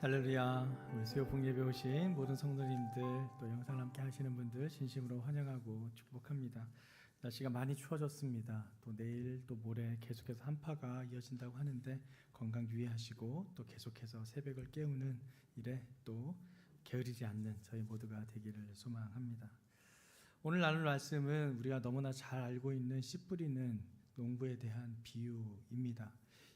할렐루야. 우리 수요 복예배 오신 모든 성도님들, 또 영상 함께 하시는 분들 진심으로 환영하고 축복합니다. 날씨가 많이 추워졌습니다. 또 내일 또 모레 계속해서 한파가 이어진다고 하는데 건강 유의하시고 또 계속해서 새벽을 깨우는 일에 또 게으르지 않는 저희 모두가 되기를 소망합니다. 오늘 나눌 말씀은 우리가 너무나 잘 알고 있는 씨 뿌리는 농부에 대한 비유입니다.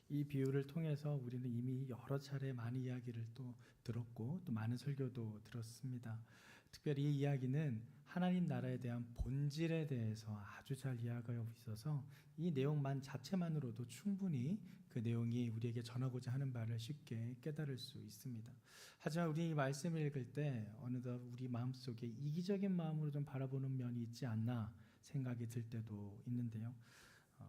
이 비유를 통해서 우리는 이미 여러 차례 많은 이야기를 또 들었고 또 많은 설교도 들었습니다. 특별히 이 이야기는 하나님 나라에 대한 본질에 대해서 아주 잘 이야기하고 있어서 이 내용만 자체만으로도 충분히 그 내용이 우리에게 전하고자 하는 바를 쉽게 깨달을 수 있습니다. 하지만 우리 이 말씀을 읽을 때 어느덧 우리 마음속에 이기적인 마음으로 좀 바라보는 면이 있지 않나 생각이 들 때도 있는데요.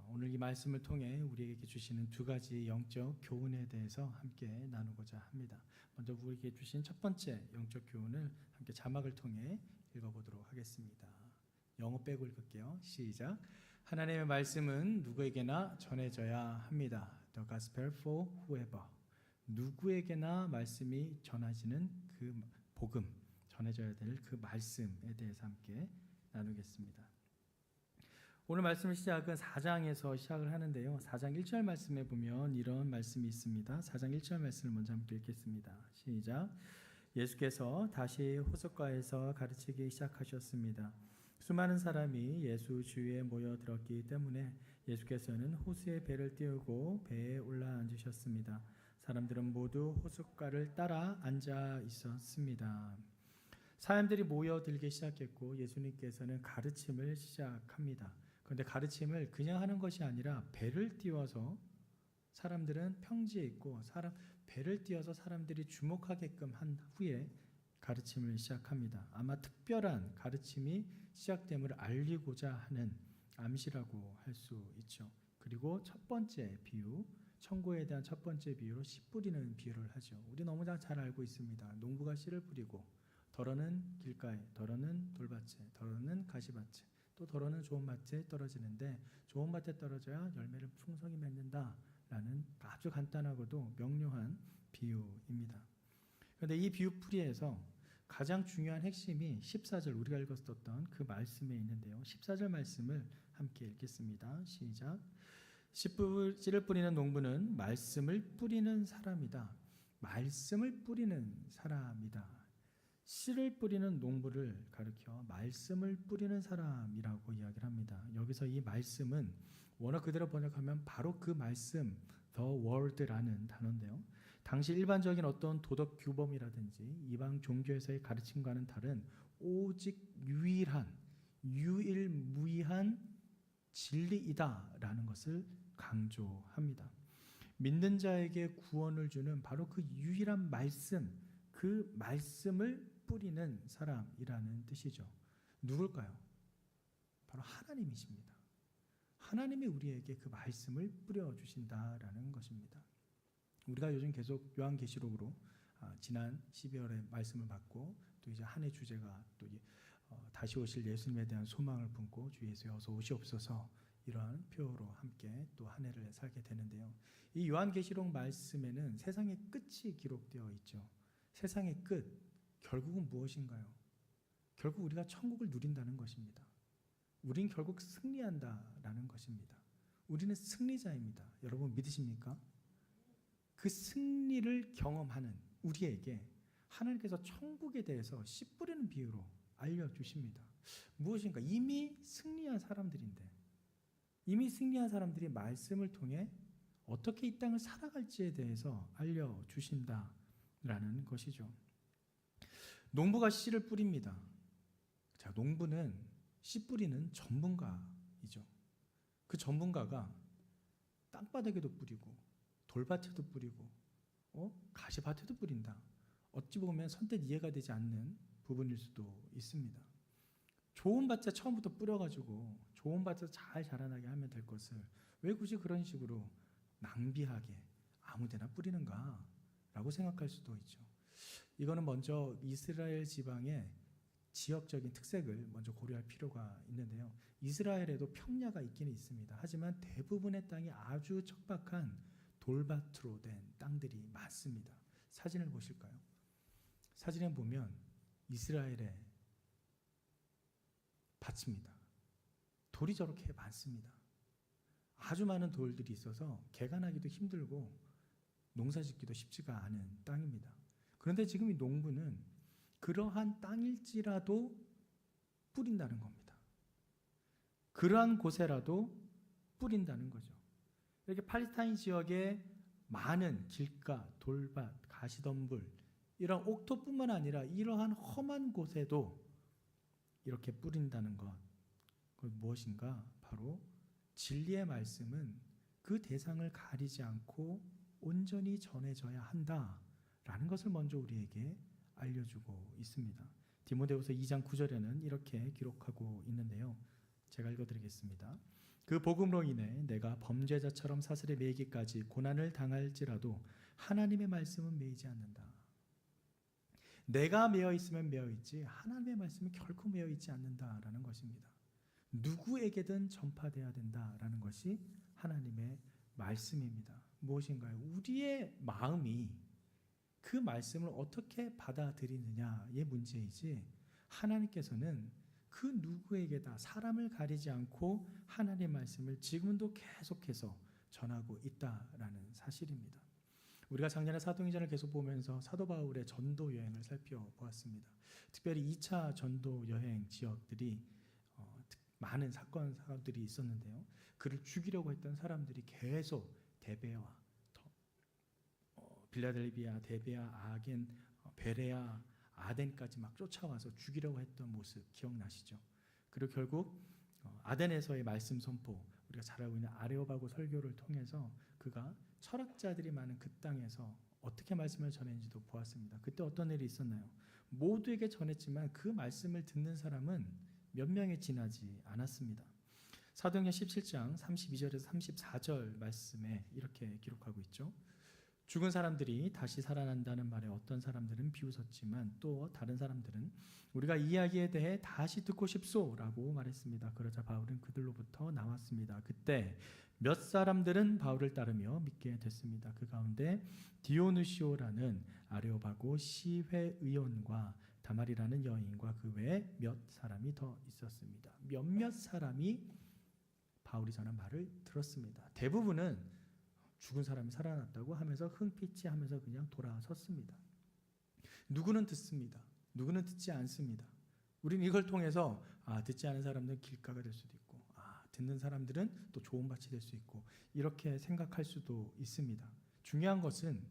오늘 이 말씀을 통해 우리에게 주시는 두 가지 영적 교훈에 대해서 함께 나누고자 합니다. 먼저 우리에게 주신 첫 번째 영적 교훈을 함께 자막을 통해 읽어보도록 하겠습니다. 영어 빼고 읽을게요. 시작. 하나님의 말씀은 누구에게나 전해져야 합니다. The gospel for whoever. 누구에게나 말씀이 전해지는 그 복음, 전해져야 될 그 말씀에 대해서 함께 나누겠습니다. 오늘 말씀 시작은 4장에서 시작을 하는데요. 4장 1절 말씀에 보면 이런 말씀이 있습니다. 4장 1절 말씀을 먼저 함께 읽겠습니다. 시작. 예수께서 다시 호숫가에서 가르치기 시작하셨습니다. 수많은 사람이 예수 주위에 모여들었기 때문에 예수께서는 호수에 배를 띄우고 배에 올라앉으셨습니다. 사람들은 모두 호숫가를 따라 앉아 있었습니다. 사람들이 모여들기 시작했고 예수님께서는 가르침을 시작합니다. 그런데 가르침을 그냥 하는 것이 아니라 배를 띄워서 사람들은 평지에 있고 배를 띄워서 사람들이 주목하게끔 한 후에 가르침을 시작합니다. 아마 특별한 가르침이 시작됨을 알리고자 하는 암시라고 할 수 있죠. 그리고 첫 번째 비유, 천국에 대한 첫 번째 비유로 씨 뿌리는 비유를 하죠. 우리 너무나 잘 알고 있습니다. 농부가 씨를 뿌리고 덜어는 길가에, 덜어는 돌밭에, 덜어는 가시밭에, 또 덜어는 좋은 밭에 떨어지는데 좋은 밭에 떨어져야 열매를 풍성히 맺는다라는 아주 간단하고도 명료한 비유입니다. 그런데 이 비유풀이에서 가장 중요한 핵심이 14절 우리가 읽었었던 그 말씀에 있는데요. 14절 말씀을 함께 읽겠습니다. 시작. 씨를 뿌리는 농부는 말씀을 뿌리는 사람이다. 말씀을 뿌리는 사람이다. 씨를 뿌리는 농부를 가리켜 말씀을 뿌리는 사람이라고 이야기를 합니다. 여기서 이 말씀은 원어 그대로 번역하면 바로 그 말씀, the word라는 단어인데요. 당시 일반적인 어떤 도덕 규범이라든지 이방 종교에서의 가르침과는 다른 오직 유일무이한 진리이다라는 것을 강조합니다. 믿는 자에게 구원을 주는 바로 그 유일한 말씀, 그 말씀을 뿌리는 사람이라는 뜻이죠. 누굴까요? 바로 하나님이십니다. 하나님이 우리에게 그 말씀을 뿌려주신다라는 것입니다. 우리가 요즘 계속 요한계시록으로 지난 12월에 말씀을 받고 또 이제 한 해 주제가 또 다시 오실 예수님에 대한 소망을 품고 주 예수여 어서 오시옵소서 이러한 표어로 함께 또 한 해를 살게 되는데요. 이 요한계시록 말씀에는 세상의 끝이 기록되어 있죠. 세상의 끝, 결국은 무엇인가요? 결국 우리가 천국을 누린다는 것입니다. 우린 결국 승리한다라는 것입니다. 우리는 승리자입니다. 여러분 믿으십니까? 그 승리를 경험하는 우리에게 하나님께서 천국에 대해서 씨 뿌리는 비유로 알려주십니다. 무엇인가? 이미 승리한 사람들인데 이미 승리한 사람들이 말씀을 통해 어떻게 이 땅을 살아갈지에 대해서 알려주신다라는 것이죠. 농부가 씨를 뿌립니다. 자, 농부는 씨 뿌리는 전문가이죠. 그 전문가가 땅바닥에도 뿌리고 돌밭에도 뿌리고 가시밭에도 뿌린다. 어찌 보면 선뜻 이해가 되지 않는 부분일 수도 있습니다. 좋은 밭에 처음부터 뿌려가지고 좋은 밭에서 잘 자라나게 하면 될 것을 왜 굳이 그런 식으로 낭비하게 아무데나 뿌리는가 라고 생각할 수도 있죠. 이거는 먼저 이스라엘 지방의 지역적인 특색을 먼저 고려할 필요가 있는데요. 이스라엘에도 평야가 있기는 있습니다. 하지만 대부분의 땅이 아주 척박한 돌밭으로 된 땅들이 많습니다. 사진을 보실까요? 사진에 보면 이스라엘의 밭입니다. 돌이 저렇게 많습니다. 아주 많은 돌들이 있어서 개간하기도 힘들고 농사짓기도 쉽지가 않은 땅입니다. 그런데 지금 이 농부는 그러한 땅일지라도 뿌린다는 겁니다. 그러한 곳에라도 뿌린다는 거죠. 이렇게 팔레스타인 지역에 많은 길가, 돌밭, 가시덤불 이런 옥토뿐만 아니라 이러한 험한 곳에도 이렇게 뿌린다는 것. 그건 무엇인가? 바로 진리의 말씀은 그 대상을 가리지 않고 온전히 전해져야 한다라는 것을 먼저 우리에게 알려주고 있습니다. 디모데후서 2장 9절에는 이렇게 기록하고 있는데요. 제가 읽어드리겠습니다. 그 복음으로 인해 내가 범죄자처럼 사슬에 매이기까지 고난을 당할지라도 하나님의 말씀은 매이지 않는다. 내가 매여 있으면 매여 있지 하나님의 말씀은 결코 매여 있지 않는다라는 것입니다. 누구에게든 전파돼야 된다라는 것이 하나님의 말씀입니다. 무엇인가요? 우리의 마음이 그 말씀을 어떻게 받아들이느냐의 문제이지 하나님께서는 그 누구에게다 사람을 가리지 않고 하나님의 말씀을 지금도 계속해서 전하고 있다라는 사실입니다. 우리가 작년에 사도행전을 계속 보면서 사도 바울의 전도 여행을 살펴보았습니다. 특별히 2차 전도 여행 지역들이 많은 사건들이 있었는데요. 그를 죽이려고 했던 사람들이 계속 데베와 빌라델비아, 데베아, 아겐, 베레아, 아덴까지 막 쫓아와서 죽이려고 했던 모습 기억나시죠? 그리고 결국 아덴에서의 말씀 선포, 우리가 잘 알고 있는 아레오바고 설교를 통해서 그가 철학자들이 많은 그 땅에서 어떻게 말씀을 전했는지도 보았습니다. 그때 어떤 일이 있었나요? 모두에게 전했지만 그 말씀을 듣는 사람은 몇 명이 지나지 않았습니다. 사도행전 17장 32절에서 34절 말씀에 이렇게 기록하고 있죠. 죽은 사람들이 다시 살아난다는 말에 어떤 사람들은 비웃었지만 또 다른 사람들은 우리가 이 이야기에 대해 다시 듣고 싶소라고 말했습니다. 그러자 바울은 그들로부터 나왔습니다. 그때 몇 사람들은 바울을 따르며 믿게 됐습니다. 그 가운데 디오누시오라는 아레오바고 시회의원과 다말이라는 여인과 그 외에 몇 사람이 더 있었습니다. 몇몇 사람이 바울이 전한 말을 들었습니다. 대부분은 죽은 사람이 살아났다고 하면서 흥피치 하면서 그냥 돌아섰습니다. 누구는 듣습니다. 누구는 듣지 않습니다. 우리는 이걸 통해서 듣지 않은 사람들은 길가가 될 수도 있고 듣는 사람들은 또 좋은 밭이 될 수 있고 이렇게 생각할 수도 있습니다. 중요한 것은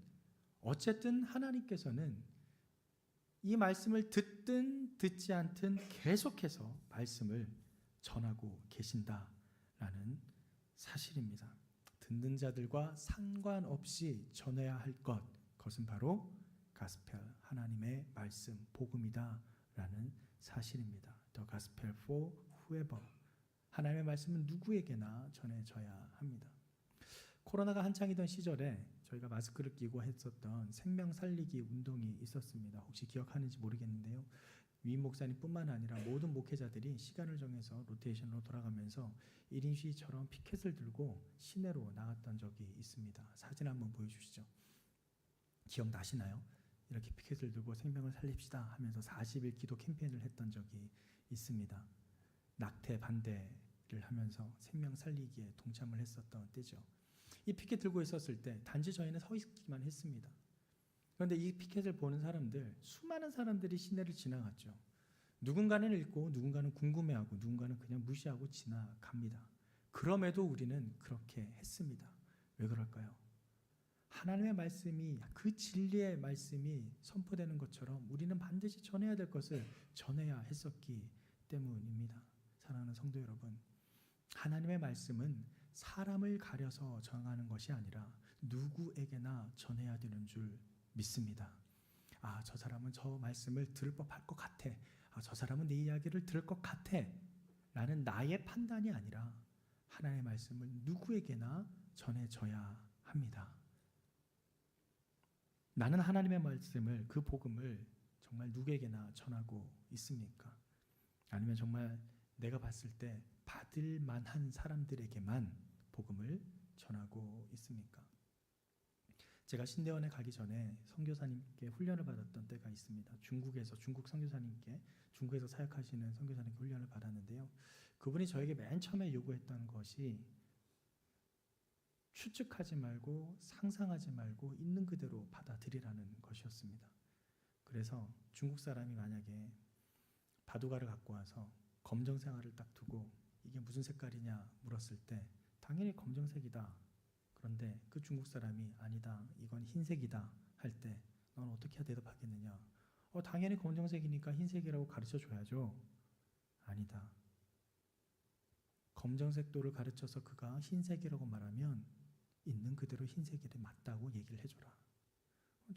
어쨌든 하나님께서는 이 말씀을 듣든 듣지 않든 계속해서 말씀을 전하고 계신다라는 사실입니다. 듣는 자들과 상관없이 전해야 할 것, 그것은 바로 가스펠, 하나님의 말씀, 복음이다라는 사실입니다. The gospel for whoever. 하나님의 말씀은 누구에게나 전해져야 합니다. 코로나가 한창이던 시절에 저희가 마스크를 끼고 했었던 생명 살리기 운동이 있었습니다. 혹시 기억하는지 모르겠는데요. 위임 목사님뿐만 아니라 모든 목회자들이 시간을 정해서 로테이션으로 돌아가면서 1인 시위처럼 피켓을 들고 시내로 나갔던 적이 있습니다. 사진 한번 보여주시죠. 기억나시나요? 이렇게 피켓을 들고 생명을 살립시다 하면서 40일 기도 캠페인을 했던 적이 있습니다. 낙태 반대를 하면서 생명 살리기에 동참을 했었던 때죠. 이 피켓 들고 있었을 때 단지 저희는 서 있기만 했습니다. 그런데 이 피켓을 보는 사람들, 수많은 사람들이 시내를 지나갔죠. 누군가는 읽고 누군가는 궁금해하고 누군가는 그냥 무시하고 지나갑니다. 그럼에도 우리는 그렇게 했습니다. 왜 그럴까요? 하나님의 말씀이, 그 진리의 말씀이 선포되는 것처럼 우리는 반드시 전해야 될 것을 전해야 했었기 때문입니다. 사랑하는 성도 여러분, 하나님의 말씀은 사람을 가려서 전하는 것이 아니라 누구에게나 전해야 되는 줄 믿습니다. 저 사람은 저 말씀을 들을 법할 것 같아. 저 사람은 내 이야기를 들을 것 같아. 라는 나의 판단이 아니라 하나님의 말씀을 누구에게나 전해져야 합니다. 나는 하나님의 말씀을, 그 복음을 정말 누구에게나 전하고 있습니까? 아니면 정말 내가 봤을 때 받을 만한 사람들에게만 복음을 전하고 있습니까? 제가 신대원에 가기 전에 선교사님께 훈련을 받았던 때가 있습니다. 중국 선교사님께, 중국에서 사역하시는 선교사님께 훈련을 받았는데요. 그분이 저에게 맨 처음에 요구했던 것이 추측하지 말고 상상하지 말고 있는 그대로 받아들이라는 것이었습니다. 그래서 중국 사람이 만약에 바둑알을 갖고 와서 검정색알을 딱 두고 이게 무슨 색깔이냐 물었을 때 당연히 검정색이다. 그런데 그 중국 사람이 아니다, 이건 흰색이다 할 때 넌 어떻게 대답하겠느냐? 당연히 검정색이니까 흰색이라고 가르쳐 줘야죠. 아니다. 검정색도를 가르쳐서 그가 흰색이라고 말하면 있는 그대로 흰색이 맞다고 얘기를 해줘라.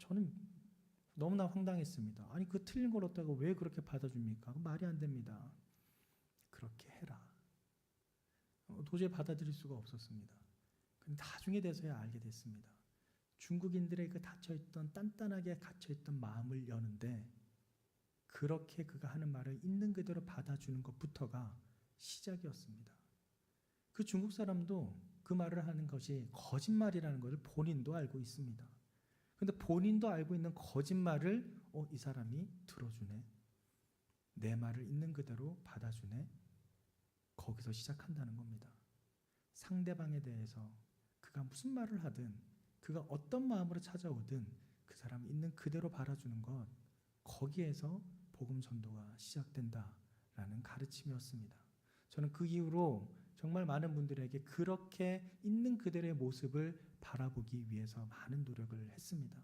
저는 너무나 황당했습니다. 아니 그 틀린 걸 얻다가 왜 그렇게 받아줍니까? 말이 안 됩니다. 그렇게 해라. 도저히 받아들일 수가 없었습니다. 근데 나중에 돼서야 알게 됐습니다. 중국인들의 그 닫혀있던, 단단하게 갇혀있던 마음을 여는데 그렇게 그가 하는 말을 있는 그대로 받아주는 것부터가 시작이었습니다. 그 중국 사람도 그 말을 하는 것이 거짓말이라는 것을 본인도 알고 있습니다. 근데 본인도 알고 있는 거짓말을 이 사람이 들어주네. 내 말을 있는 그대로 받아주네. 거기서 시작한다는 겁니다. 상대방에 대해서 그가 무슨 말을 하든 그가 어떤 마음으로 찾아오든 그 사람 있는 그대로 받아주는 것, 거기에서 복음 전도가 시작된다라는 가르침이었습니다. 저는 그 이후로 정말 많은 분들에게 그렇게 있는 그대로의 모습을 바라보기 위해서 많은 노력을 했습니다.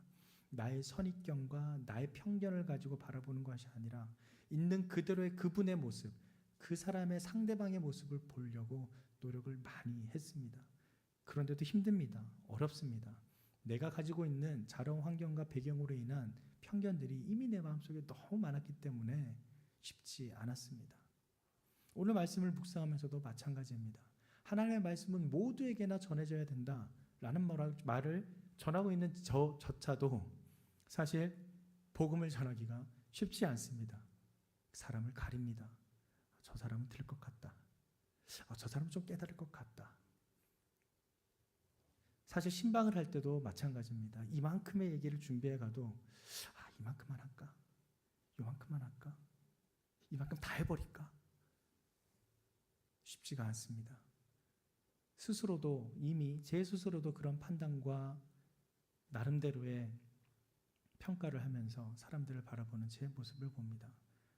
나의 선입견과 나의 편견을 가지고 바라보는 것이 아니라 있는 그대로의 그분의 모습, 그 사람의 상대방의 모습을 보려고 노력을 많이 했습니다. 그런데도 힘듭니다. 어렵습니다. 내가 가지고 있는 자라온 환경과 배경으로 인한 편견들이 이미 내 마음속에 너무 많았기 때문에 쉽지 않았습니다. 오늘 말씀을 묵상하면서도 마찬가지입니다. 하나님의 말씀은 모두에게나 전해져야 된다라는 말을 전하고 있는 저조차도 사실 복음을 전하기가 쉽지 않습니다. 사람을 가립니다. 저 사람은 들을 것 같다. 저 사람은 좀 깨달을 것 같다. 사실 신방을 할 때도 마찬가지입니다. 이만큼의 얘기를 준비해 가도 이만큼만 할까? 요만큼만 할까? 이만큼 다 해버릴까? 쉽지가 않습니다. 스스로도 이미 제 스스로도 그런 판단과 나름대로의 평가를 하면서 사람들을 바라보는 제 모습을 봅니다.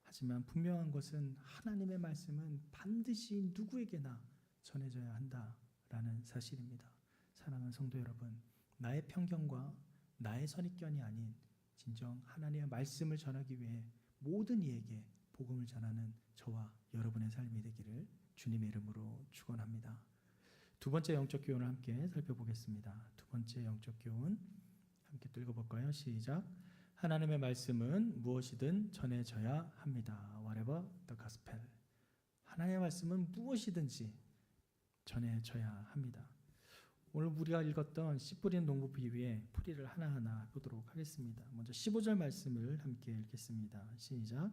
하지만 분명한 것은 하나님의 말씀은 반드시 누구에게나 전해져야 한다라는 사실입니다. 사랑하는 성도 여러분, 나의 편견과 나의 선입견이 아닌 진정 하나님의 말씀을 전하기 위해 모든 이에게 복음을 전하는 저와 여러분의 삶이 되기를 주님의 이름으로 축원합니다. 두 번째 영적 교훈을 함께 살펴보겠습니다. 두 번째 영적 교훈 함께 읽어볼까요? 시작. 하나님의 말씀은 무엇이든 전해져야 합니다. Whatever the gospel. 하나님의 말씀은 무엇이든지 전해져야 합니다. 오늘 우리가 읽었던 씨 뿌리는 농부 비유의 풀이를 하나하나 보도록 하겠습니다. 먼저 15절 말씀을 함께 읽겠습니다. 시작.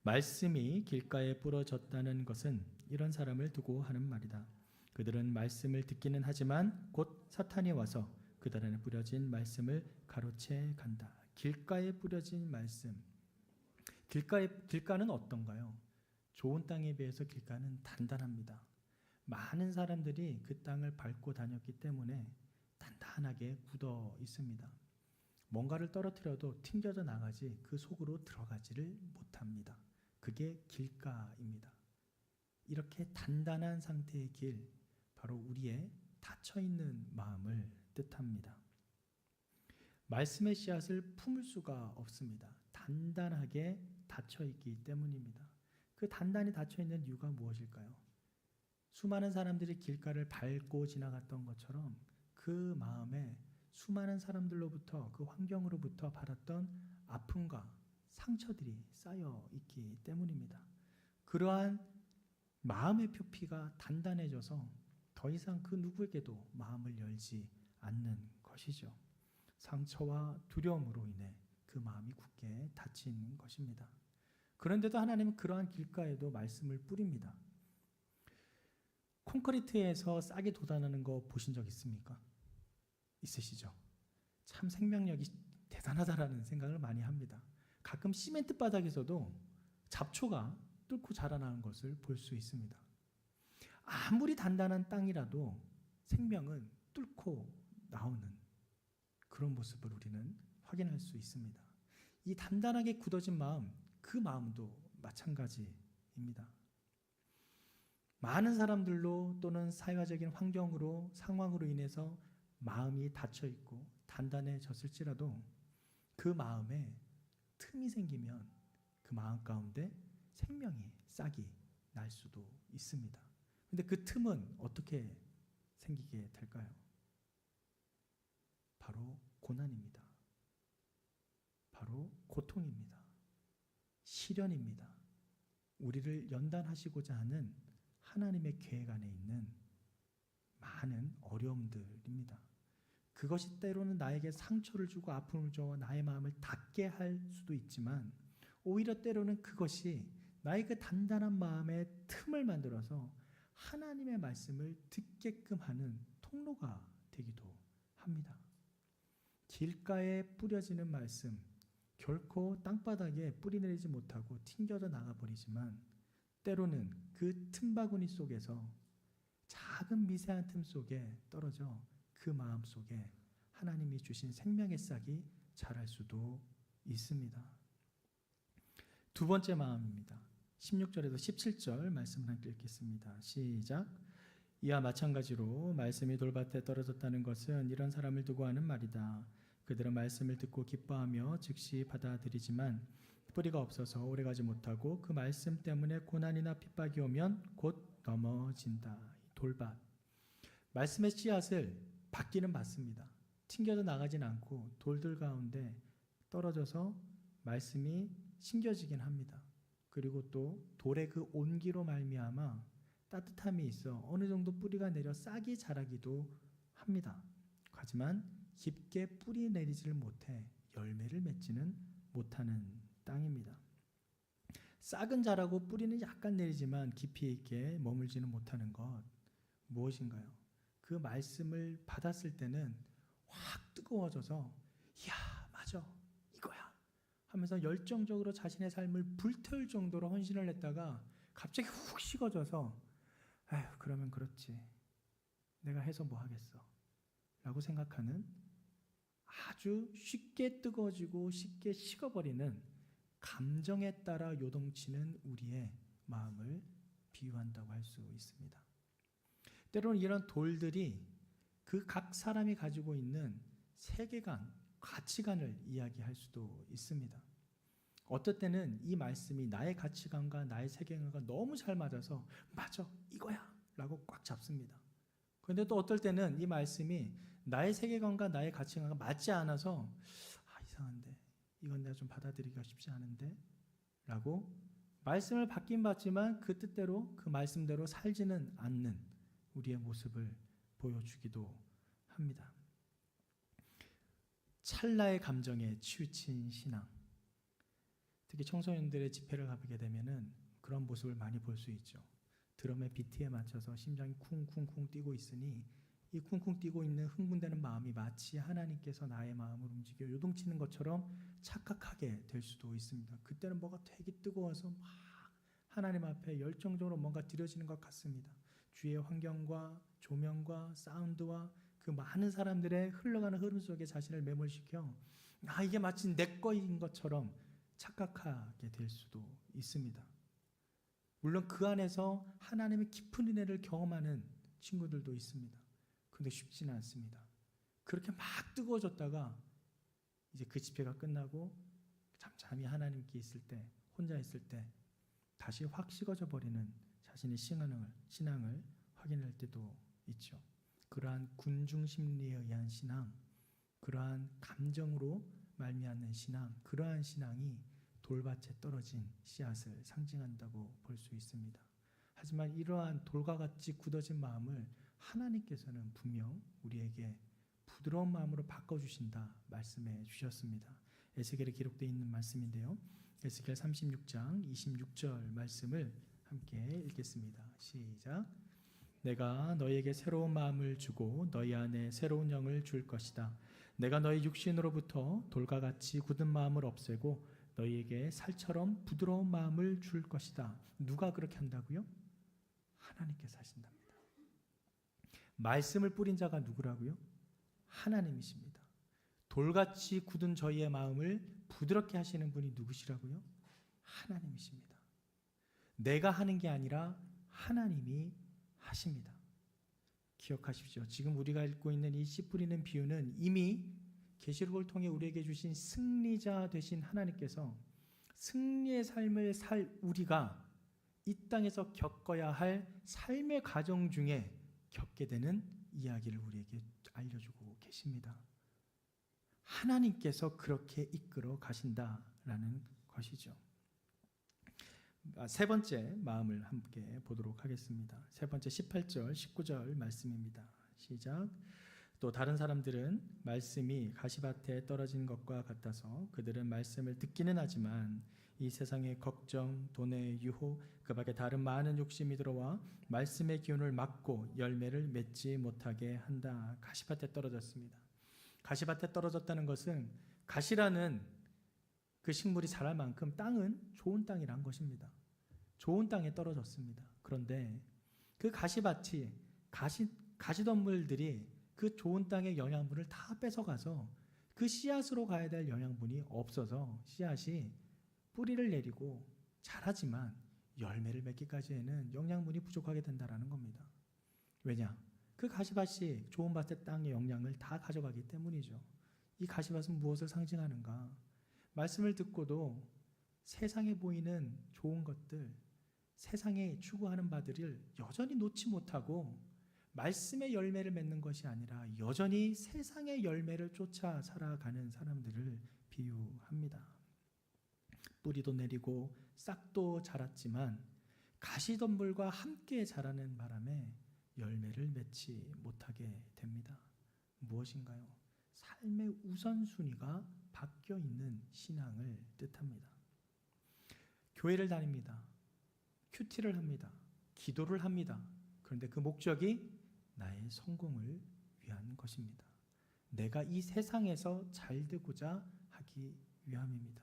말씀이 길가에 부러졌다는 것은 이런 사람을 두고 하는 말이다. 그들은 말씀을 듣기는 하지만 곧 사탄이 와서 그들 안에 뿌려진 말씀을 가로채 간다. 길가에 뿌려진 말씀. 길가는 어떤가요? 좋은 땅에 비해서 길가는 단단합니다. 많은 사람들이 그 땅을 밟고 다녔기 때문에 단단하게 굳어 있습니다. 뭔가를 떨어뜨려도 튕겨져 나가지 그 속으로 들어가지를 못합니다. 그게 길가입니다. 이렇게 단단한 상태의 길, 바로 우리의 닫혀있는 마음을 뜻합니다. 말씀의 씨앗을 품을 수가 없습니다. 단단하게 닫혀있기 때문입니다. 그 단단히 닫혀있는 이유가 무엇일까요? 수많은 사람들이 길가를 밟고 지나갔던 것처럼 그 마음에 수많은 사람들로부터 그 환경으로부터 받았던 아픔과 상처들이 쌓여 있기 때문입니다. 그러한 마음의 표피가 단단해져서 더 이상 그 누구에게도 마음을 열지 않는 것이죠. 상처와 두려움으로 인해 그 마음이 굳게 닫힌 것입니다. 그런데도 하나님은 그러한 길가에도 말씀을 뿌립니다. 콘크리트에서 싹이 돋아나는 거 보신 적 있습니까? 있으시죠? 참 생명력이 대단하다라는 생각을 많이 합니다. 가끔 시멘트 바닥에서도 잡초가 뚫고 자라나는 것을 볼 수 있습니다. 아무리 단단한 땅이라도 생명은 뚫고 나오는 그런 모습을 우리는 확인할 수 있습니다. 이 단단하게 굳어진 마음, 그 마음도 마찬가지입니다. 많은 사람들로 또는 사회적인 환경으로 상황으로 인해서 마음이 닫혀 있고 단단해졌을지라도 그 마음에 틈이 생기면 그 마음 가운데 생명이 싹이 날 수도 있습니다. 근데 그 틈은 어떻게 생기게 될까요? 바로 고난입니다. 바로 고통입니다. 시련입니다. 우리를 연단하시고자 하는 하나님의 계획 안에 있는 많은 어려움들입니다. 그것이 때로는 나에게 상처를 주고 아픔을 줘 나의 마음을 닫게 할 수도 있지만 오히려 때로는 그것이 나의 그 단단한 마음의 틈을 만들어서 하나님의 말씀을 듣게끔 하는 통로가 되기도 합니다. 길가에 뿌려지는 말씀, 결코 땅바닥에 뿌리 내리지 못하고 튕겨져 나가버리지만 때로는 그 틈바구니 속에서 작은 미세한 틈 속에 떨어져 그 마음 속에 하나님이 주신 생명의 싹이 자랄 수도 있습니다. 두 번째 마음입니다. 16절에서 17절 말씀을 함께 읽겠습니다. 시작. 이와 마찬가지로 말씀이 돌밭에 떨어졌다는 것은 이런 사람을 두고 하는 말이다. 그들은 말씀을 듣고 기뻐하며 즉시 받아들이지만 뿌리가 없어서 오래가지 못하고 그 말씀 때문에 고난이나 핍박이 오면 곧 넘어진다. 돌밭. 말씀의 씨앗을 받기는 받습니다. 튕겨져 나가진 않고 돌들 가운데 떨어져서 말씀이 심겨지긴 합니다. 그리고 또 돌의 그 온기로 말미암아 따뜻함이 있어 어느 정도 뿌리가 내려 싹이 자라기도 합니다. 하지만 깊게 뿌리 내리지를 못해 열매를 맺지는 못하는 땅입니다. 싹은 자라고 뿌리는 약간 내리지만 깊이 있게 머물지는 못하는 것 무엇인가요? 그 말씀을 받았을 때는 확 뜨거워져서 이야 맞아 이거야 하면서 열정적으로 자신의 삶을 불태울 정도로 헌신을 했다가 갑자기 훅 식어져서 아휴 그러면 그렇지 내가 해서 뭐 하겠어 라고 생각하는 아주 쉽게 뜨거워지고 쉽게 식어버리는 감정에 따라 요동치는 우리의 마음을 비유한다고 할 수 있습니다. 때로는 이런 돌들이 그 각 사람이 가지고 있는 세계관, 가치관을 이야기할 수도 있습니다. 어떨 때는 이 말씀이 나의 가치관과 나의 세계관과 너무 잘 맞아서 맞아 이거야 라고 꽉 잡습니다. 그런데 또 어떨 때는 이 말씀이 나의 세계관과 나의 가치관과 맞지 않아서 이상한데 이건 내가 좀 받아들이기가 쉽지 않은데 라고 말씀을 받긴 받지만 그 뜻대로 그 말씀대로 살지는 않는 우리의 모습을 보여주기도 합니다. 찰나의 감정에 치우친 신앙. 특히 청소년들의 집회를 가게 되면은 그런 모습을 많이 볼 수 있죠. 드럼의 비트에 맞춰서 심장이 쿵쿵쿵 뛰고 있으니 이 쿵쿵 뛰고 있는 흥분되는 마음이 마치 하나님께서 나의 마음을 움직여 요동치는 것처럼 착각하게 될 수도 있습니다. 그때는 뭐가 되게 뜨거워서 막 하나님 앞에 열정적으로 뭔가 드려지는 것 같습니다. 주위의 환경과 조명과 사운드와 그 많은 사람들의 흘러가는 흐름 속에 자신을 매몰시켜 이게 마치 내 거인 것처럼 착각하게 될 수도 있습니다. 물론 그 안에서 하나님의 깊은 은혜를 경험하는 친구들도 있습니다. 그런데 쉽지는 않습니다. 그렇게 막 뜨거워졌다가 이제 그 집회가 끝나고 잠잠히 하나님께 있을 때 혼자 있을 때 다시 확 식어져 버리는 자신의 신앙을 확인할 때도 있죠. 그러한 군중 심리에 의한 신앙, 그러한 감정으로 말미암는 신앙, 그러한 신앙이 돌밭에 떨어진 씨앗을 상징한다고 볼 수 있습니다. 하지만 이러한 돌과 같이 굳어진 마음을 하나님께서는 분명 우리에게 부드러운 마음으로 바꿔주신다 말씀해 주셨습니다. 에스겔에 기록되어 있는 말씀인데요. 에스겔 36장 26절 말씀을 함께 읽겠습니다. 시작. 내가 너희에게 새로운 마음을 주고 너희 안에 새로운 영을 줄 것이다. 내가 너희 육신으로부터 돌과 같이 굳은 마음을 없애고 너희에게 살처럼 부드러운 마음을 줄 것이다. 누가 그렇게 한다고요? 하나님께서 하신답니다. 말씀을 뿌린 자가 누구라고요? 하나님이십니다. 돌같이 굳은 저희의 마음을 부드럽게 하시는 분이 누구시라고요? 하나님이십니다. 내가 하는 게 아니라 하나님이 하십니다. 기억하십시오. 지금 우리가 읽고 있는 이 씨 뿌리는 비유는 이미 계시록을 통해 우리에게 주신 승리자 되신 하나님께서 승리의 삶을 살 우리가 이 땅에서 겪어야 할 삶의 과정 중에 겪게 되는 이야기를 우리에게 알려주고 계십니다. 하나님께서 그렇게 이끌어 가신다라는 것이죠. 세 번째 마음을 함께 보도록 하겠습니다. 세 번째 18절, 19절 말씀입니다. 시작. 또 다른 사람들은 말씀이 가시밭에 떨어진 것과 같아서 그들은 말씀을 듣기는 하지만 이 세상의 걱정, 돈의 유혹, 그 밖에 다른 많은 욕심이 들어와 말씀의 기운을 막고 열매를 맺지 못하게 한다. 가시밭에 떨어졌습니다. 가시밭에 떨어졌다는 것은 가시라는 그 식물이 자랄 만큼 땅은 좋은 땅이란 것입니다. 좋은 땅에 떨어졌습니다. 그런데 그 가시밭이 가시덤불들이 그 좋은 땅의 영양분을 다 뺏어가서 그 씨앗으로 가야 될 영양분이 없어서 씨앗이 뿌리를 내리고 자라지만 열매를 맺기까지에는 영양분이 부족하게 된다는 겁니다. 왜냐? 그 가시밭이 좋은 밭의 땅의 영양을 다 가져가기 때문이죠. 이 가시밭은 무엇을 상징하는가? 말씀을 듣고도 세상에 보이는 좋은 것들, 세상에 추구하는 바들을 여전히 놓지 못하고 말씀의 열매를 맺는 것이 아니라 여전히 세상의 열매를 쫓아 살아가는 사람들을 비유합니다. 뿌리도 내리고 싹도 자랐지만 가시덤불과 함께 자라는 바람에 열매를 맺지 못하게 됩니다. 무엇인가요? 삶의 우선순위가 바뀌어 있는 신앙을 뜻합니다. 교회를 다닙니다. 큐티를 합니다. 기도를 합니다. 그런데 그 목적이 나의 성공을 위한 것입니다. 내가 이 세상에서 잘 되고자 하기 위함입니다.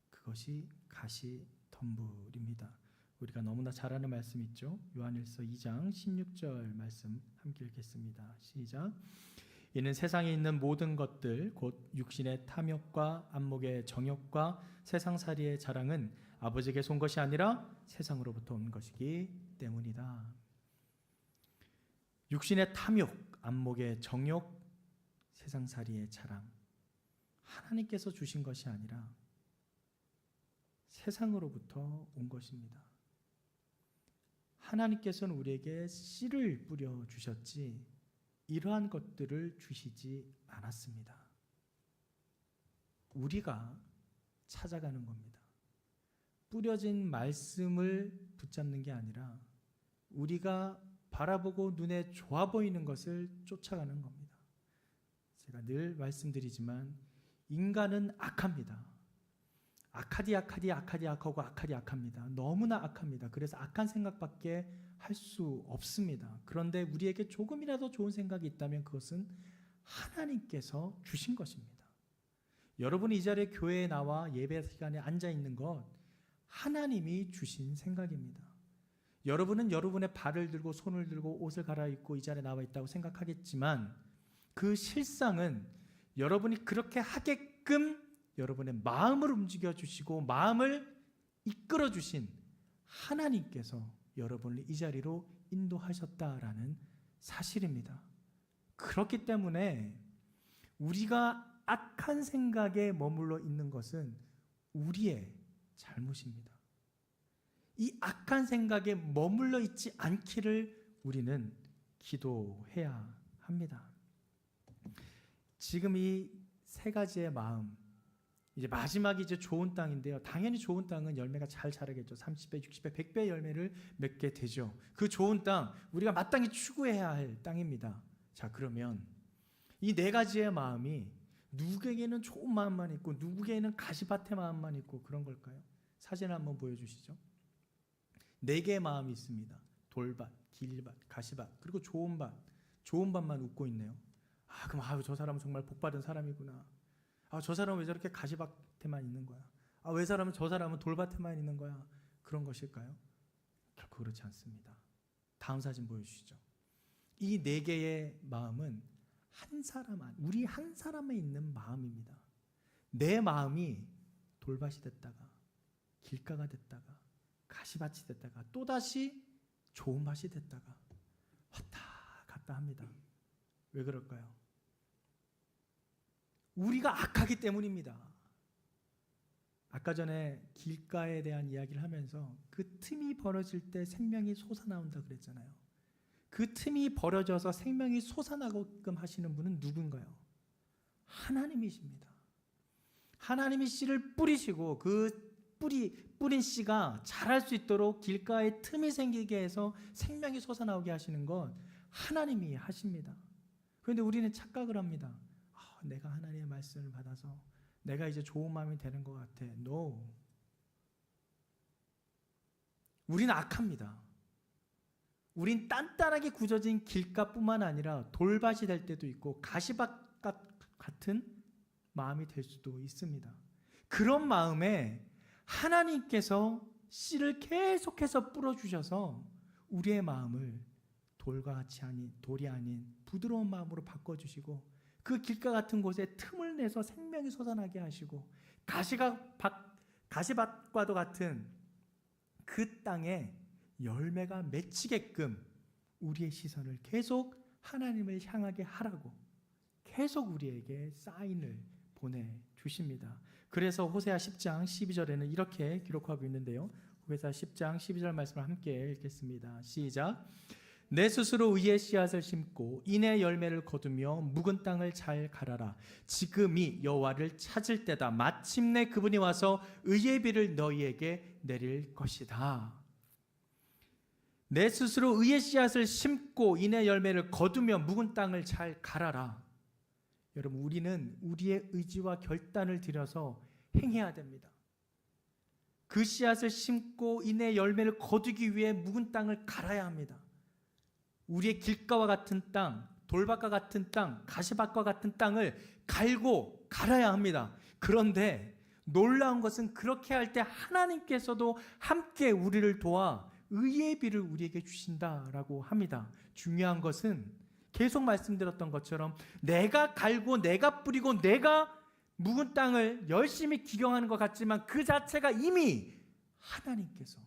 그것이 가시덤불입니다. 우리가 너무나 잘 아는 말씀 있죠. 요한일서 2장 16절 말씀 함께 읽겠습니다. 시작. 이는 세상에 있는 모든 것들 곧 육신의 탐욕과 안목의 정욕과 세상살이의 자랑은 아버지에게서 온 것이 아니라 세상으로부터 온 것이기 때문이다. 육신의 탐욕, 안목의 정욕, 세상살이의 자랑, 하나님께서 주신 것이 아니라 세상으로부터 온 것입니다. 하나님께서는 우리에게 씨를 뿌려 주셨지 이러한 것들을 주시지 않았습니다. 우리가 찾아가는 겁니다. 뿌려진 말씀을 붙잡는 게 아니라 우리가 바라보고 눈에 좋아 보이는 것을 쫓아가는 겁니다. 제가 늘 말씀드리지만 인간은 악합니다. 악합니다. 너무나 악합니다. 그래서 악한 생각밖에 할 수 없습니다. 그런데 우리에게 조금이라도 좋은 생각이 있다면 그것은 하나님께서 주신 것입니다. 여러분이 이 자리에 교회에 나와 예배 시간에 앉아 있는 것 하나님이 주신 생각입니다. 여러분은 여러분의 발을 들고 손을 들고 옷을 갈아입고 이 자리에 나와 있다고 생각하겠지만 그 실상은 여러분이 그렇게 하게끔 여러분의 마음을 움직여 주시고 마음을 이끌어 주신 하나님께서 여러분을 이 자리로 인도하셨다라는 사실입니다. 그렇기 때문에 우리가 악한 생각에 머물러 있는 것은 우리의 잘못입니다. 이 악한 생각에 머물러 있지 않기를 우리는 기도해야 합니다. 지금 이 세 가지의 마음, 이제 마지막이 이제 좋은 땅인데요. 당연히 좋은 땅은 열매가 잘 자라겠죠. 30배, 60배, 100배 열매를 맺게 되죠. 그 좋은 땅, 우리가 마땅히 추구해야 할 땅입니다. 자, 그러면 이 네 가지의 마음이 누구에게는 좋은 마음만 있고 누구에게는 가시밭의 마음만 있고 그런 걸까요? 사진을 한번 보여주시죠. 네 개의 마음이 있습니다. 돌밭, 길밭, 가시밭, 그리고 좋은 밭. 좋은 밭만 웃고 있네요. 그럼 저 사람은 정말 복받은 사람이구나. 저 사람은 왜 저렇게 가시밭에만 있는 거야? 저 사람은 돌밭에만 있는 거야? 그런 것일까요? 결코 그렇지 않습니다. 다음 사진 보여주시죠. 이 네 개의 마음은 우리 한 사람에 있는 마음입니다. 내 마음이 돌밭이 됐다가 길가가 됐다가 가시밭이 됐다가 또다시 좋은 밭이 됐다가 왔다 갔다 합니다. 왜 그럴까요? 우리가 악하기 때문입니다. 아까 전에 길가에 대한 이야기를 하면서 그 틈이 벌어질 때 생명이 솟아나온다 그랬잖아요. 그 틈이 벌어져서 생명이 솟아나게끔 하시는 분은 누군가요? 하나님이십니다. 하나님이 씨를 뿌리시고 그 뿌린 씨가 자랄 수 있도록 길가에 틈이 생기게 해서 생명이 솟아나오게 하시는 건 하나님이 하십니다. 그런데 우리는 착각을 합니다. 내가 하나님의 말씀을 받아서 내가 이제 좋은 마음이 되는 것 같아. No. 우리는 악합니다. 우린 단단하게 굳어진 길가뿐만 아니라 돌밭이 될 때도 있고 가시밭 같은 마음이 될 수도 있습니다. 그런 마음에 하나님께서 씨를 계속해서 뿌려주셔서 우리의 마음을 돌이 아닌 부드러운 마음으로 바꿔주시고 그 길가 같은 곳에 틈을 내서 생명이 솟아나게 하시고 가시밭과도 같은 그 땅에 열매가 맺히게끔 우리의 시선을 계속 하나님을 향하게 하라고 계속 우리에게 사인을 보내주십니다. 그래서 호세아 10장 12절에는 이렇게 기록하고 있는데요. 호세아 10장 12절 말씀을 함께 읽겠습니다. 시작. 내 스스로 의의 씨앗을 심고 인의 열매를 거두며 묵은 땅을 잘 갈아라. 지금이 여호와를 찾을 때다. 마침내 그분이 와서 의의 비를 너희에게 내릴 것이다. 내 스스로 의의 씨앗을 심고 인의 열매를 거두며 묵은 땅을 잘 갈아라. 여러분, 우리는 우리의 의지와 결단을 들여서 행해야 됩니다. 그 씨앗을 심고 인의 열매를 거두기 위해 묵은 땅을 갈아야 합니다. 우리의 길가와 같은 땅, 돌밭과 같은 땅, 가시밭과 같은 땅을 갈고 갈아야 합니다. 그런데 놀라운 것은 그렇게 할 때 하나님께서도 함께 우리를 도와 의의 비를 우리에게 주신다라고 합니다. 중요한 것은 계속 말씀드렸던 것처럼 내가 갈고 내가 뿌리고 내가 묵은 땅을 열심히 기경하는 것 같지만 그 자체가 이미 하나님께서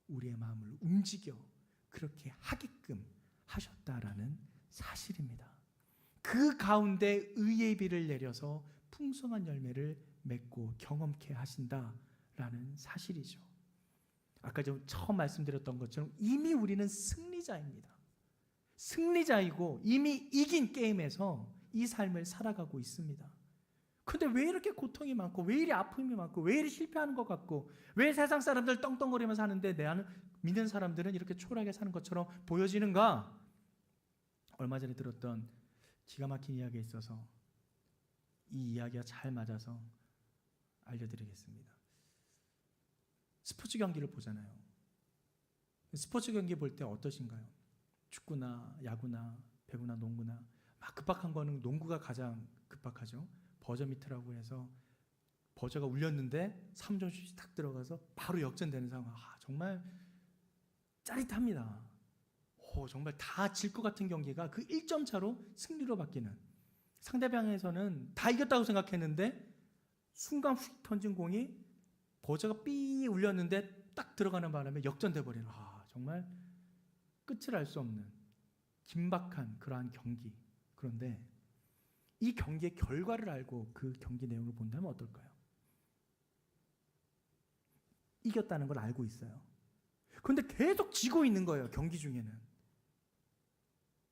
우리의 마음을 움직여 그렇게 하게끔 하셨다라는 사실입니다. 그 가운데 의의 비를 내려서 풍성한 열매를 맺고 경험케 하신다라는 사실이죠. 아까 처음 말씀드렸던 것처럼 이미 우리는 승리자입니다. 승리자이고 이미 이긴 게임에서 이 삶을 살아가고 있습니다. 근데 왜 이렇게 고통이 많고 왜 이리 아픔이 많고 왜 이리 실패하는 것 같고 왜 세상 사람들 떵떵거리면서 사는데 내 믿는 사람들은 이렇게 초라하게 사는 것처럼 보여지는가? 얼마 전에 들었던 기가 막힌 이야기에 있어서 이 이야기가 잘 맞아서 알려드리겠습니다. 스포츠 경기를 보잖아요. 스포츠 경기 볼 때 어떠신가요? 축구나 야구나 배구나 농구나 막 급박한 거는 농구가 가장 급박하죠. 버저 미트라고 해서 버저가 울렸는데 3점슛이 딱 들어가서 바로 역전되는 상황. 정말 짜릿합니다. 정말 다 질 것 같은 경기가 그 1점 차로 승리로 바뀌는, 상대방에서는 다 이겼다고 생각했는데 순간 휙 던진 공이 버저가 삐 울렸는데 딱 들어가는 바람에 역전돼 버리는, 정말 끝을 알 수 없는 긴박한 그러한 경기. 그런데 이 경기의 결과를 알고 그 경기 내용을 본다면 어떨까요? 이겼다는 걸 알고 있어요. 그런데 계속 지고 있는 거예요, 경기 중에는.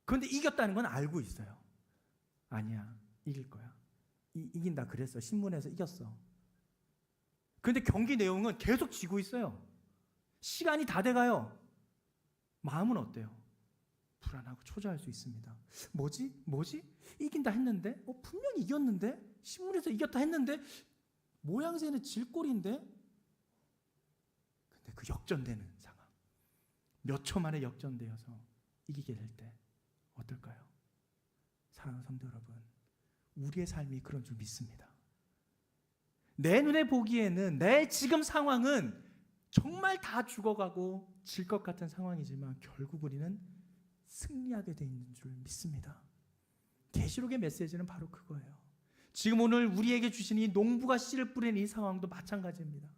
그런데 이겼다는 건 알고 있어요. 아니야, 이길 거야. 이긴다 그랬어. 신문에서 이겼어. 그런데 경기 내용은 계속 지고 있어요. 시간이 다 돼가요. 마음은 어때요? 불안하고 초조할 수 있습니다. 뭐지? 이긴다 했는데? 분명히 이겼는데? 신문에서 이겼다 했는데? 모양새는 질 꼴인데? 근데 그 역전되는 상황, 몇 초 만에 역전되어서 이기게 될 때 어떨까요? 사랑하는 성도 여러분, 우리의 삶이 그런 줄 믿습니다. 내 눈에 보기에는 내 지금 상황은 정말 다 죽어가고 질 것 같은 상황이지만 결국 우리는 승리하게 돼 있는 줄 믿습니다. 계시록의 메시지는 바로 그거예요. 지금 오늘 우리에게 주신 이 농부가 씨를 뿌리는 이 상황도 마찬가지입니다.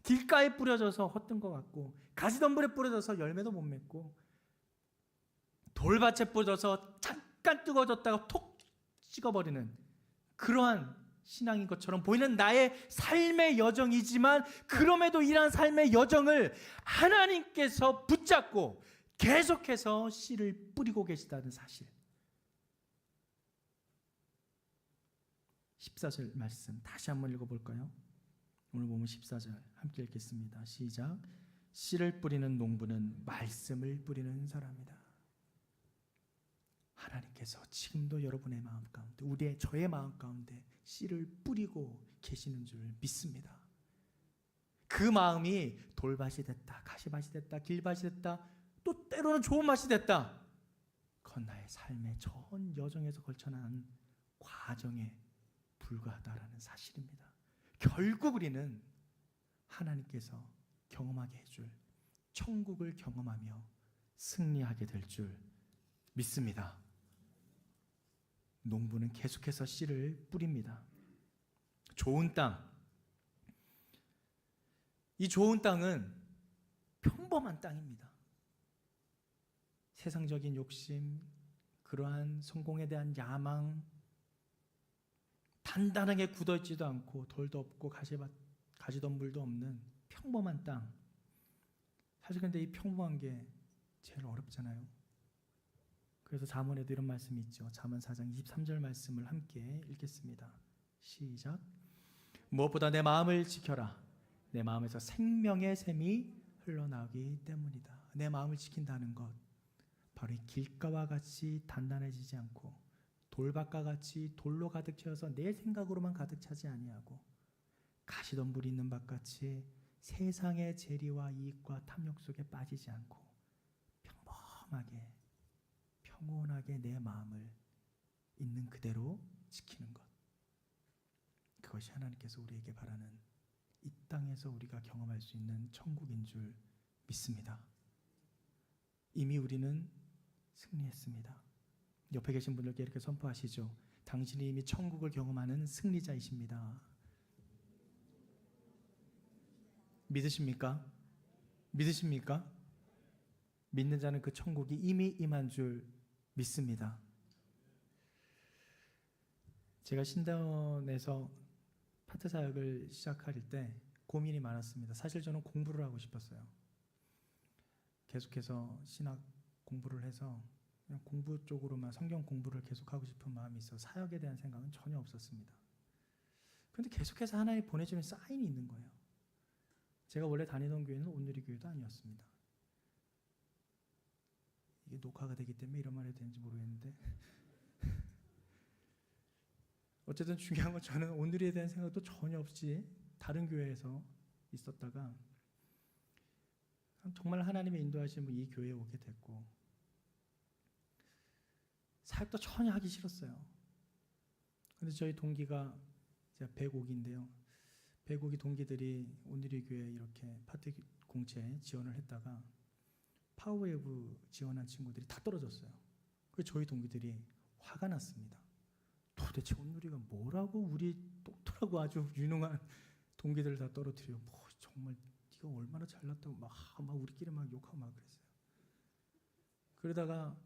길가에 뿌려져서 헛된 것 같고, 가시덤불에 뿌려져서 열매도 못 맺고, 돌밭에 뿌려져서 잠깐 뜨거워졌다가 톡 식어버리는 그러한 신앙인 것처럼 보이는 나의 삶의 여정이지만, 그럼에도 이러한 삶의 여정을 하나님께서 붙잡고 계속해서 씨를 뿌리고 계시다는 사실. 14절 말씀 다시 한번 읽어볼까요? 오늘 보면 14절 함께 읽겠습니다. 시작. 씨를 뿌리는 농부는 말씀을 뿌리는 사람이다. 하나님께서 지금도 여러분의 마음 가운데, 저의 마음 가운데 씨를 뿌리고 계시는 줄 믿습니다. 그 마음이 돌밭이 됐다, 가시밭이 됐다, 길밭이 됐다, 또 때로는 좋은 맛이 됐다. 그건 나의 삶의 전 여정에서 걸쳐난 과정에 불과하다라는 사실입니다. 결국 우리는 하나님께서 경험하게 해줄 천국을 경험하며 승리하게 될 줄 믿습니다. 농부는 계속해서 씨를 뿌립니다. 좋은 땅. 이 좋은 땅은 평범한 땅입니다. 세상적인 욕심, 그러한 성공에 대한 야망, 단단하게 굳어있지도 않고 돌도 없고 가시덤불도 없는 평범한 땅. 사실 근데 이 평범한 게 제일 어렵잖아요. 그래서 잠언에도 이런 말씀이 있죠. 잠언 4장 23절 말씀을 함께 읽겠습니다. 시작. 무엇보다 내 마음을 지켜라. 내 마음에서 생명의 샘이 흘러나오기 때문이다. 내 마음을 지킨다는 것, 바로 이 길가와 같이 단단해지지 않고 돌밭과 같이 돌로 가득 채워서 내 생각으로만 가득 차지 아니하고, 가시덤불이 있는 밭같이 세상의 재리와 이익과 탐욕 속에 빠지지 않고 평범하게 평온하게 내 마음을 있는 그대로 지키는 것, 그것이 하나님께서 우리에게 바라는 이 땅에서 우리가 경험할 수 있는 천국인 줄 믿습니다. 이미 우리는 승리했습니다. 옆에 계신 분들께 이렇게 선포하시죠. 당신이 이미 천국을 경험하는 승리자이십니다. 믿으십니까? 믿으십니까? 믿는 자는 그 천국이 이미 임한 줄 믿습니다. 제가 신대원에서 파트 사역을 시작할 때 고민이 많았습니다. 사실 저는 공부를 하고 싶었어요. 계속해서 신학 공부를 해서 그냥 공부 쪽으로만 성경 공부를 계속하고 싶은 마음이 있어 사역에 대한 생각은 전혀 없었습니다. 그런데 계속해서 하나님 보내주는 사인이 있는 거예요. 제가 원래 다니던 교회는 온누리 교회도 아니었습니다. 이게 녹화가 되기 때문에 이런 말 해도 되는지 모르겠는데 어쨌든 중요한 건 저는 온누리에 대한 생각도 전혀 없이 다른 교회에서 있었다가 정말 하나님의 인도하심으로 이 교회에 오게 됐고, 사역도 전혀 하기 싫었어요. 근데 저희 동기가 제가 백옥인데요. 백옥이 동기들이 온누리 교회 이렇게 파트 공채 지원을 했다가 파워웨이브 지원한 친구들이 다 떨어졌어요. 그래서 저희 동기들이 화가 났습니다. 도대체 온누리가 뭐라고 우리 똑똑하고 아주 유능한 동기들을 다 떨어뜨려. 정말 네가 얼마나 잘났다고 막 우리끼리 막 욕하고 막 그랬어요. 그러다가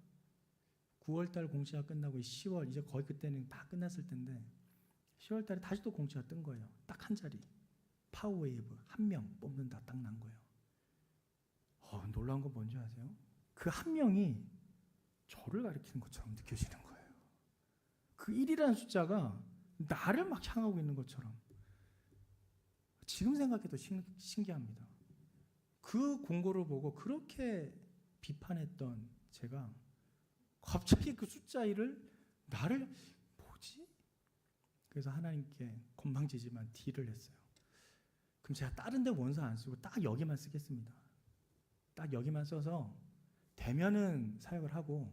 9월달 공시가 끝나고 10월 이제 거의 그때는 다 끝났을 텐데 10월달에 다시 또 공시가 뜬 거예요. 딱 한 자리. 파워웨이브 한 명 뽑는다 딱 난 거예요. 놀라운 건 뭔지 아세요? 그 한 명이 저를 가리키는 것처럼 느껴지는 거예요. 그 1이라는 숫자가 나를 막 향하고 있는 것처럼. 지금 생각해도 신기합니다. 그 공고를 보고 그렇게 비판했던 제가 갑자기 그 숫자 1을 나를 뭐지? 그래서 하나님께 건방지지만 D를 했어요. 그럼 제가 다른 데 원서 안 쓰고 딱 여기만 쓰겠습니다. 딱 여기만 써서 되면은 사역을 하고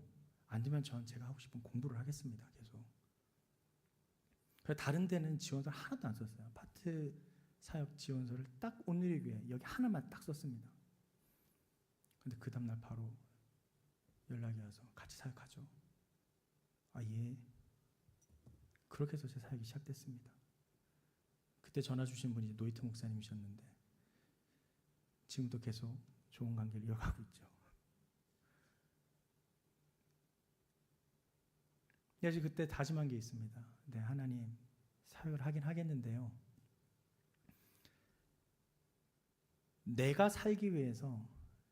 안 되면 전 제가 하고 싶은 공부를 하겠습니다. 계속. 그래서 다른 데는 지원서를 하나도 안 썼어요. 파트 사역 지원서를 딱 온누리교회 여기 하나만 딱 썼습니다. 근데 그 다음날 바로 연락이 와서 같이 사역하죠. 아, 예. 그렇게 해서 제 사역이 시작됐습니다. 그때 전화 주신 분이 노이트 목사님이셨는데 지금도 계속 좋은 관계를 이어가고 있죠. 그래서 그때 다짐한 게 있습니다. 네, 하나님, 사역을 하긴 하겠는데요. 내가 살기 위해서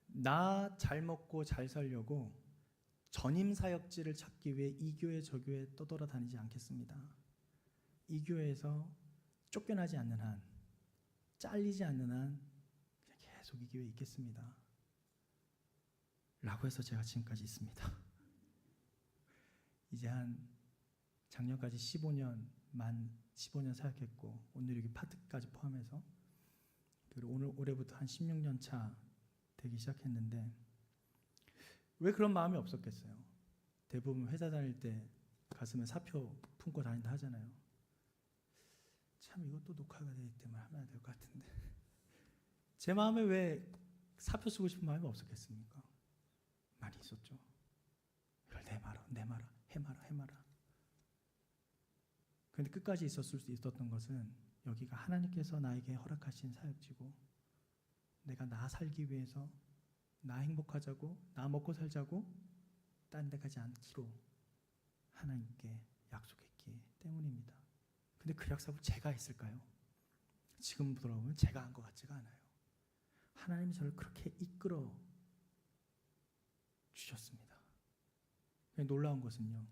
나 잘 먹고 잘 살려고 전임 사역지를 찾기 위해 이 교회 저 교회 떠돌아다니지 않겠습니다. 이 교회에서 쫓겨나지 않는 한, 잘리지 않는 한 그냥 계속 이 교회에 있겠습니다. 라고 해서 제가 지금까지 있습니다. 이제 한 작년까지 15년 사역했고 오늘 여기 파트까지 포함해서 그리고 올해부터 한 16년 차 되기 시작했는데 왜 그런 마음이 없었겠어요? 대부분 회사 다닐 때 가슴에 사표 품고 다닌다 하잖아요. 참 이것도 녹화가 되기 때문에 하면 될 것 같은데 제 마음에 왜 사표 쓰고 싶은 마음이 없었겠습니까? 많이 있었죠. 이걸 내마라 해마라. 그런데 끝까지 있었을 수 있었던 것은 여기가 하나님께서 나에게 허락하신 사역지고 내가 나 살기 위해서 나 행복하자고 나 먹고 살자고 딴 데 가지 않기로 하나님께 약속했기 때문입니다. 근데 그 약속을 제가 했을까요? 지금 돌아보면 제가 한 것 같지가 않아요. 하나님이 저를 그렇게 이끌어 주셨습니다. 놀라운 것은요,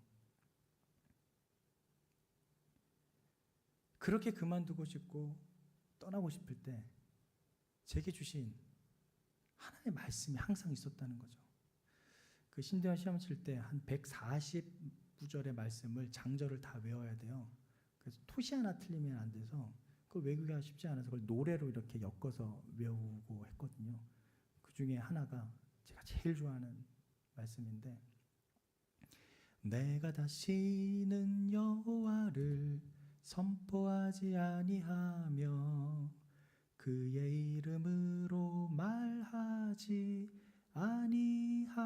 그렇게 그만두고 싶고 떠나고 싶을 때 제게 주신 하나님의 말씀이 항상 있었다는 거죠. 그 신대원 시험 칠 때 한 140구절의 말씀을 장절을 다 외워야 돼요. 그래서 토시 하나 틀리면 안 돼서 그걸 외우기가 쉽지 않아서 그걸 노래로 이렇게 엮어서 외우고 했거든요. 그 중에 하나가 제가 제일 좋아하는 말씀인데, 내가 다시는 여호와를 선포하지 아니하며 그의 이름으로 말하지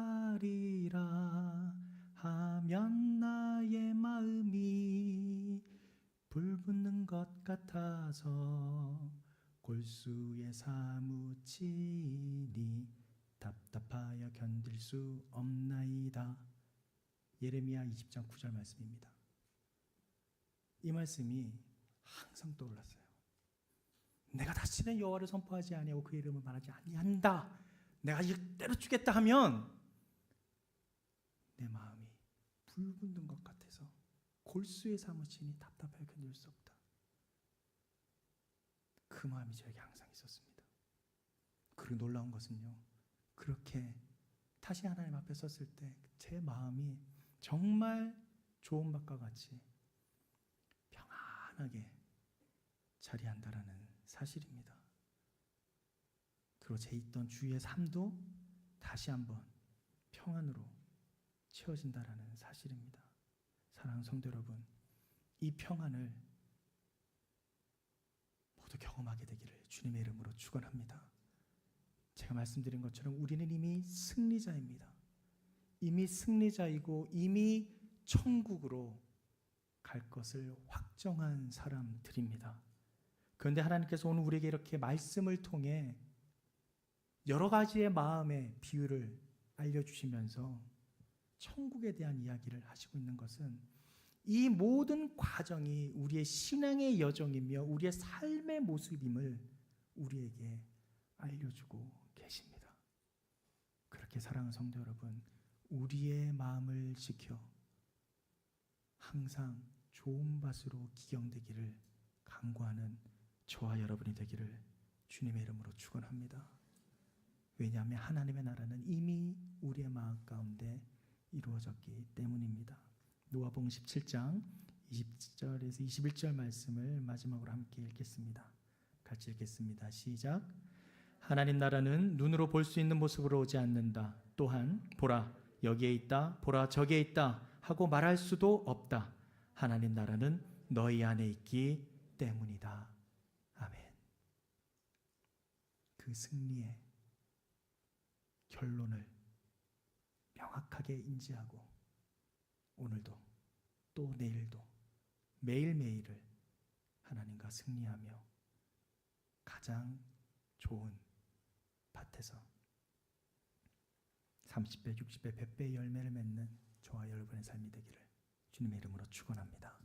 아니하리라 하면 나의 마음이 불붙는 것 같아서 골수에 사무치니 답답하여 견딜 수 없나이다. 예레미야 20장 9절 말씀입니다. 이 말씀이 항상 떠올랐어요. 내가 다시는 여호와를 선포하지 아니하고 그 이름을 말하지 아니한다. 내가 이대로 주겠다 하면 내 마음이 불붙는 것 같아서 골수에 사무치니 답답하여 견딜 수 없다. 그 마음이 저에게 항상 있었습니다. 그리고 놀라운 것은요, 그렇게 다시 하나님 앞에 섰을 때 제 마음이 정말 좋은 밥과 같이 평안하게 자리한다라는 사실입니다. 그리고 제 있던 주위의 삶도 다시 한번 평안으로 채워진다라는 사실입니다. 사랑하는 성도 여러분, 이 평안을 모두 경험하게 되기를 주님의 이름으로 축원합니다. 제가 말씀드린 것처럼 우리는 이미 승리자입니다. 이미 승리자이고 이미 천국으로 갈 것을 확정한 사람들입니다. 그런데 하나님께서 오늘 우리에게 이렇게 말씀을 통해 여러 가지의 마음의 비유를 알려주시면서 천국에 대한 이야기를 하시고 있는 것은 이 모든 과정이 우리의 신앙의 여정이며 우리의 삶의 모습임을 우리에게 알려주고 계십니다. 그렇게 사랑하는 성도 여러분, 우리의 마음을 지켜 항상 좋은 밭으로 기경되기를 간구하는 저와 여러분이 되기를 주님의 이름으로 축원합니다. 왜냐하면 하나님의 나라는 이미 우리의 마음 가운데 이루어졌기 때문입니다. 누가복음 17장 20절에서 21절 말씀을 마지막으로 함께 읽겠습니다. 같이 읽겠습니다. 시작. 하나님 나라는 눈으로 볼 수 있는 모습으로 오지 않는다. 또한 보라, 여기에 있다, 보라 저기에 있다 하고 말할 수도 없다. 하나님 나라는 너희 안에 있기 때문이다. 아멘. 그 승리의 결론을 명확하게 인지하고 오늘도 또 내일도 매일매일을 하나님과 승리하며 가장 좋은 밭에서 30배, 60배, 100배의 열매를 맺는 저와 여러분의 삶이 되기를 주님의 이름으로 축원합니다.